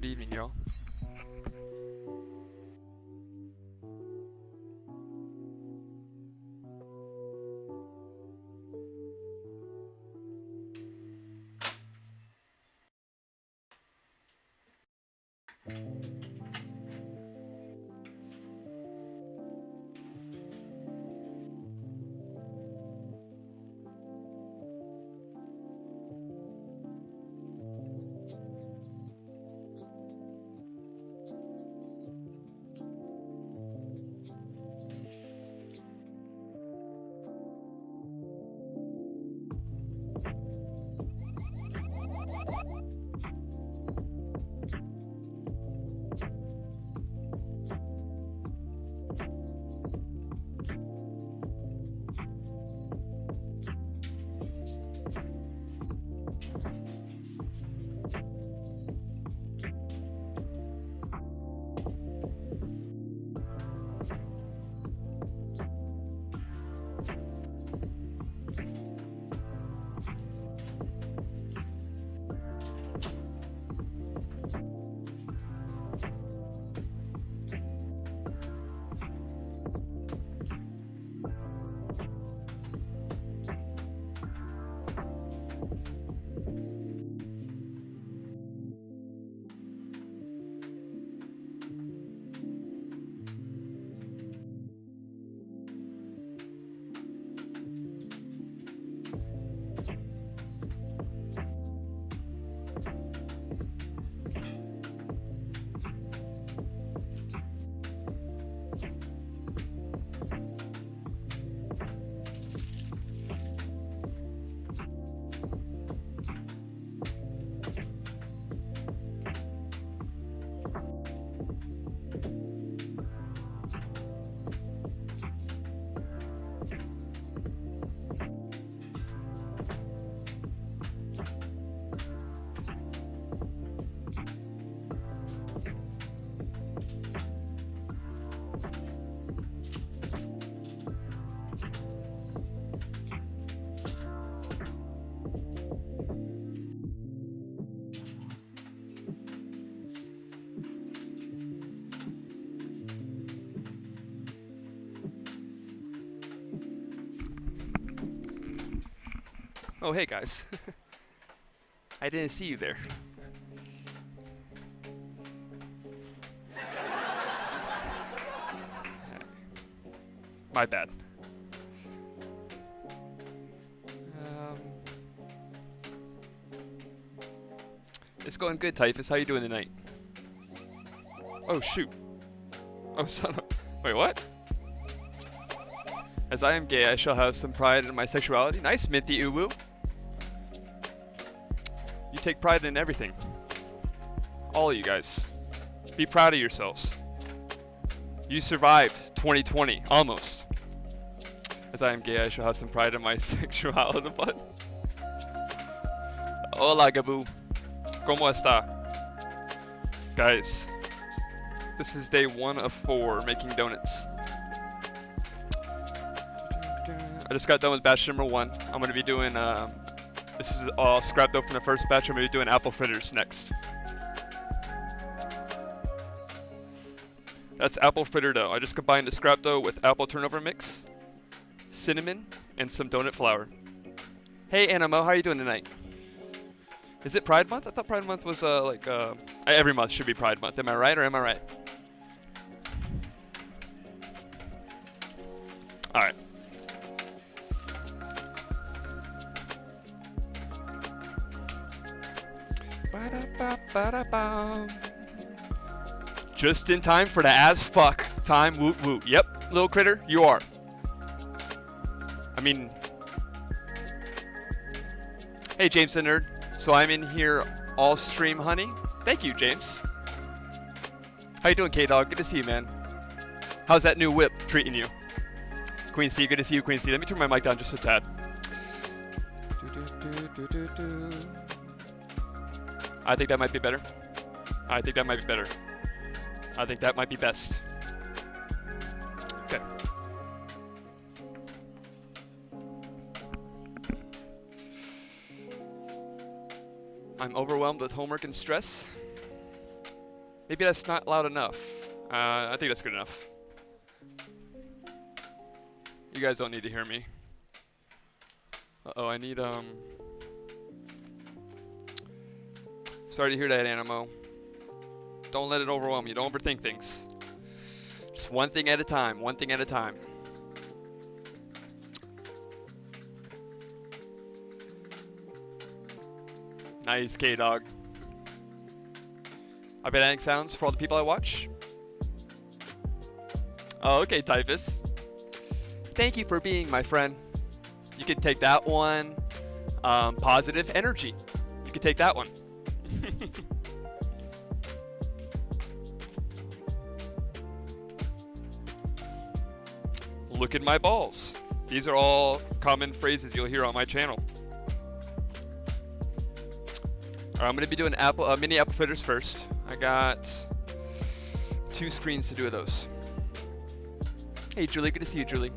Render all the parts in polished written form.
Good evening, y'all. Oh, hey guys. I didn't see you there. My bad. Um, it's going good, Typhus. How you doing tonight? Oh, shoot. Oh, son of... Wait, what? As I am gay, I shall have some pride in my sexuality. Nice, Minty Uwu. You take pride in everything. All of you guys. Be proud of yourselves. You survived 2020, almost. As I am gay, I shall have some pride in my sexuality. But hola, Gabu. ¿Cómo está? Guys, this is day 1 of 4 making donuts. I just got done with batch number 1. I'm going to be doing, this is all scrap dough from the first batch. I'm going to be doing apple fritters next. That's apple fritter dough. I just combined the scrap dough with apple turnover mix, cinnamon, and some donut flour. Hey Animo, how are you doing tonight? Is it Pride Month? I thought Pride Month was every month should be Pride Month. Am I right or am I right? Alright. Just in time for the as fuck time. Woot woot. Yep, little critter, you are. I mean, hey James the Nerd. So I'm in here all stream, honey. Thank you, James. How you doing, K-Dog? Good to see you, man. How's that new whip treating you? Queen C, good to see you, Queen C. Let me turn my mic down just a tad. I think that might be better. I think that might be better. I think that might be best. Okay. I'm overwhelmed with homework and stress. Maybe that's not loud enough. I think that's good enough. You guys don't need to hear me. Uh-oh, I need, Sorry to hear that, Animo. Don't let it overwhelm you. Don't overthink things. Just one thing at a time. One thing at a time. Nice, K-Dog. I've been adding sounds for all the people I watch. Oh, okay, Typhus. Thank you for being my friend. You can take that one. Positive energy. You can take that one. Look at my balls. These are all common phrases you'll hear on my channel. Alright, I'm going to be doing mini apple fritters first. I got 2 screens to do of those. Hey Julie, good to see you, Julie.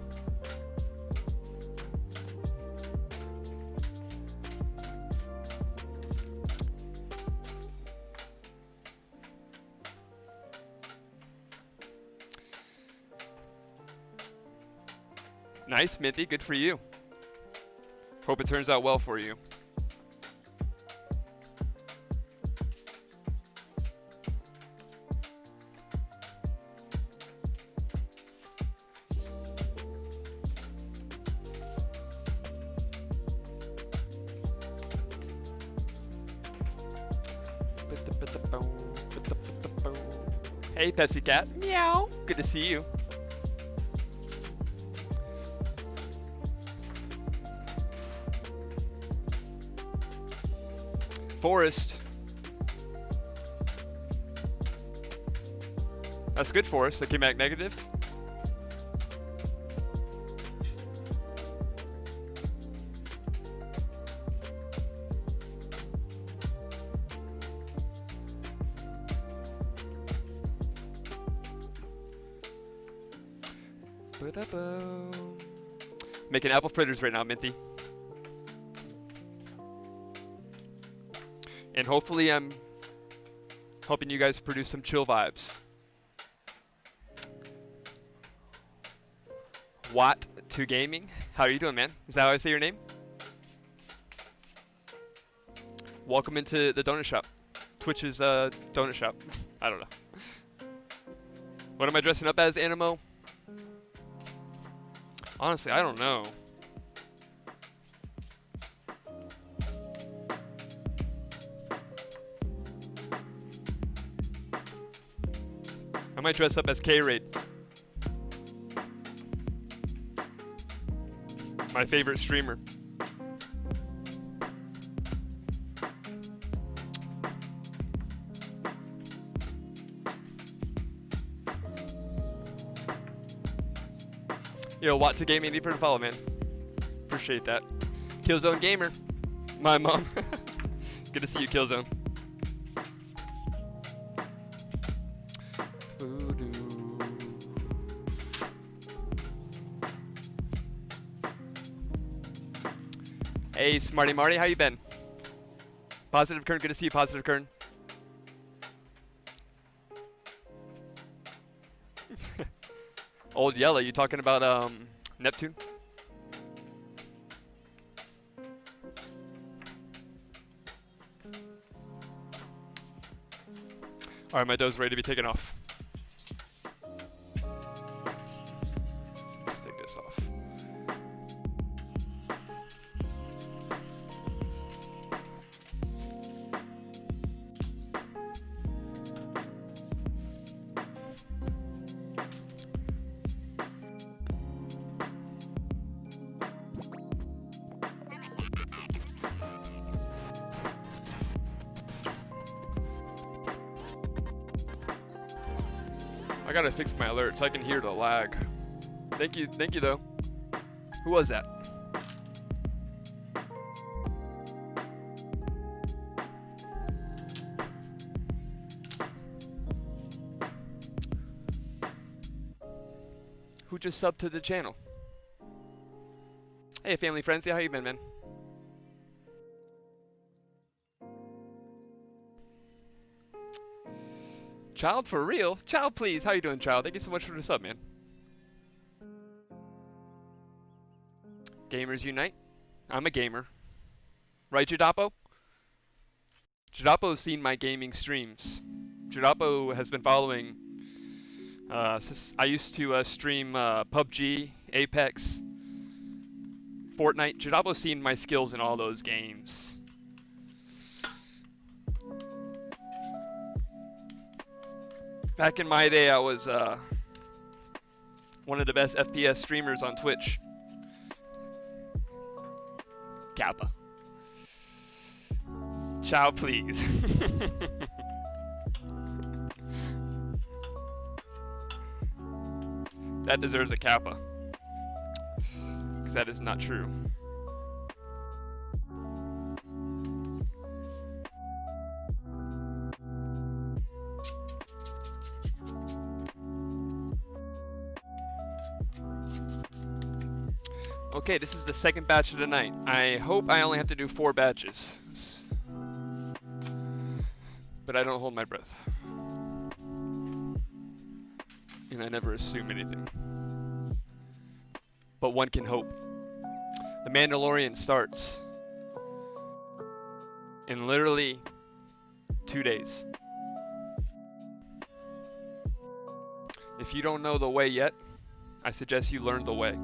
Nice, Minty, good for you. Hope it turns out well for you. Hey, Pepsi Cat. Meow. Good to see you. Forest. That's good, Forest. That came back negative. Making apple fritters right now, Minty. And hopefully I'm helping you guys produce some chill vibes. Watt to Gaming. How are you doing, man? Is that how I say your name? Welcome into the donut shop. Twitch's donut shop. I don't know. What am I dressing up as, Animo? Honestly, I don't know. I might dress up as K-Raid. My favorite streamer. Yo, Watt to Gaming, need for the follow, man. Appreciate that. Killzone Gamer. My mom. Good to see you, Killzone. Hey, Smarty Marty, how you been? Positive Kern, good to see you, Positive Kern. Old Yella, you talking about Neptune? Alright, my dough's ready to be taken off. Let's take this off. I gotta fix my alerts. I can hear the lag. Thank you though. Who was that? Who just subbed to the channel? Hey, family friends, how you been, man? Child for real? Child, please. How you doing, Child? Thank you so much for the sub, man. Gamers unite. I'm a gamer. Right, Judapo? Judapo's seen my gaming streams. Judapo has been following. I used to stream PUBG, Apex, Fortnite. Judapo's seen my skills in all those games. Back in my day, I was one of the best FPS streamers on Twitch. Kappa. Chow, please. That deserves a Kappa. Because that is not true. Okay, this is the second batch of the night. I hope I only have to do 4 batches. But I don't hold my breath. And I never assume anything. But one can hope. The Mandalorian starts in literally 2 days. If you don't know the way yet, I suggest you learn the way.